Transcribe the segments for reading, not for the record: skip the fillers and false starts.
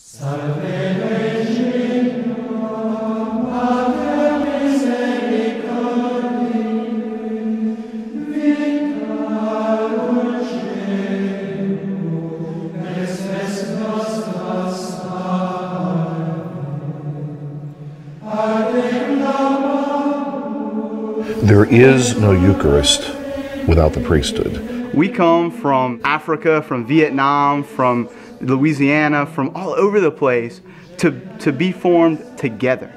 There is no Eucharist without the priesthood. We come from Africa, from Vietnam, from Louisiana, from all over the place to be formed together.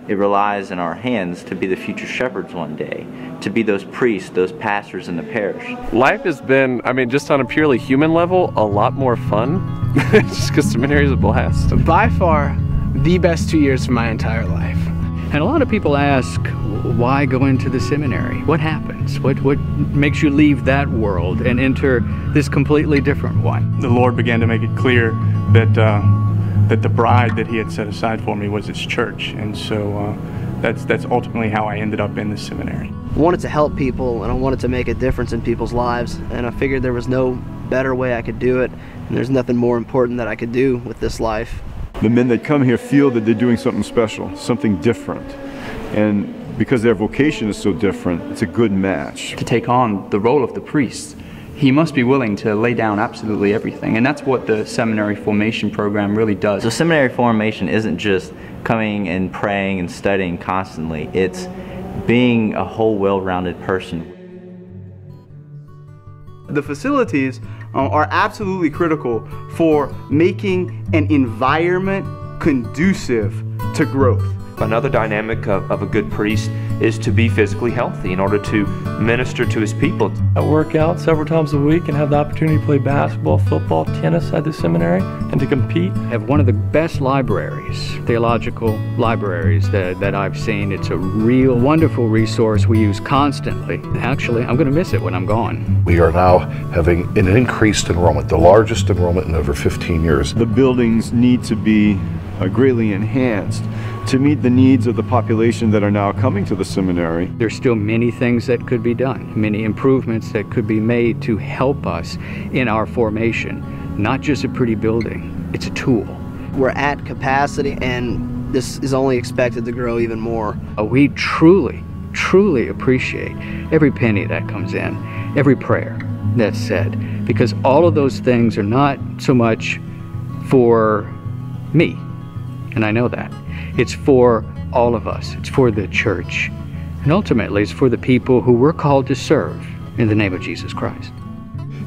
It relies in our hands to be the future shepherds one day, to be those priests, those pastors in the parish. Life has been, just on a purely human level, a lot more fun, just because seminary is a blast. By far, the best 2 years of my entire life. And a lot of people ask, why go into the seminary? What happens? What makes you leave that world and enter this completely different one? The Lord began to make it clear that that the bride that He had set aside for me was His church, and so that's ultimately how I ended up in the seminary. I wanted to help people, and I wanted to make a difference in people's lives, and I figured there was no better way I could do it, and there's nothing more important that I could do with this life. The men that come here feel that they're doing something special, something different, and because their vocation is so different, it's a good match. To take on the role of the priest, he must be willing to lay down absolutely everything, and that's what the seminary formation program really does. So seminary formation isn't just coming and praying and studying constantly, it's being a whole well-rounded person. The facilities are absolutely critical for making an environment conducive to growth. Another dynamic of a good priest is to be physically healthy in order to minister to his people. I work out several times a week and have the opportunity to play basketball, football, tennis at the seminary and to compete. I have one of the best libraries, theological libraries that I've seen. It's a real wonderful resource we use constantly. Actually, I'm going to miss it when I'm gone. We are now having an increased enrollment, the largest enrollment in over 15 years. The buildings need to be greatly enhanced to meet the needs of the population that are now coming to the seminary. There's still many things that could be done, many improvements that could be made to help us in our formation. Not just a pretty building, it's a tool. We're at capacity, and this is only expected to grow even more. We truly, truly appreciate every penny that comes in, every prayer that's said, because all of those things are not so much for me, and I know that. It's for all of us. It's for the church. And ultimately, it's for the people who we're called to serve in the name of Jesus Christ.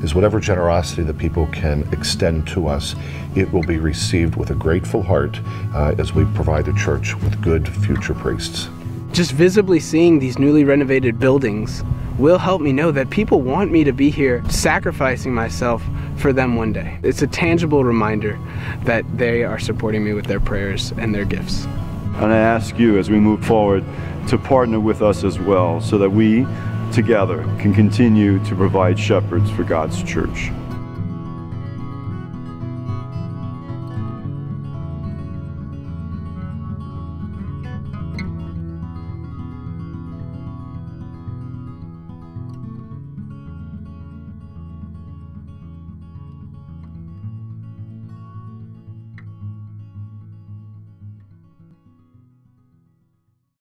Is whatever generosity that people can extend to us, it will be received with a grateful heart as we provide the church with good future priests. Just visibly seeing these newly renovated buildings will help me know that people want me to be here, sacrificing myself for them one day. It's a tangible reminder that they are supporting me with their prayers and their gifts. And I ask you as we move forward to partner with us as well so that we together can continue to provide shepherds for God's church.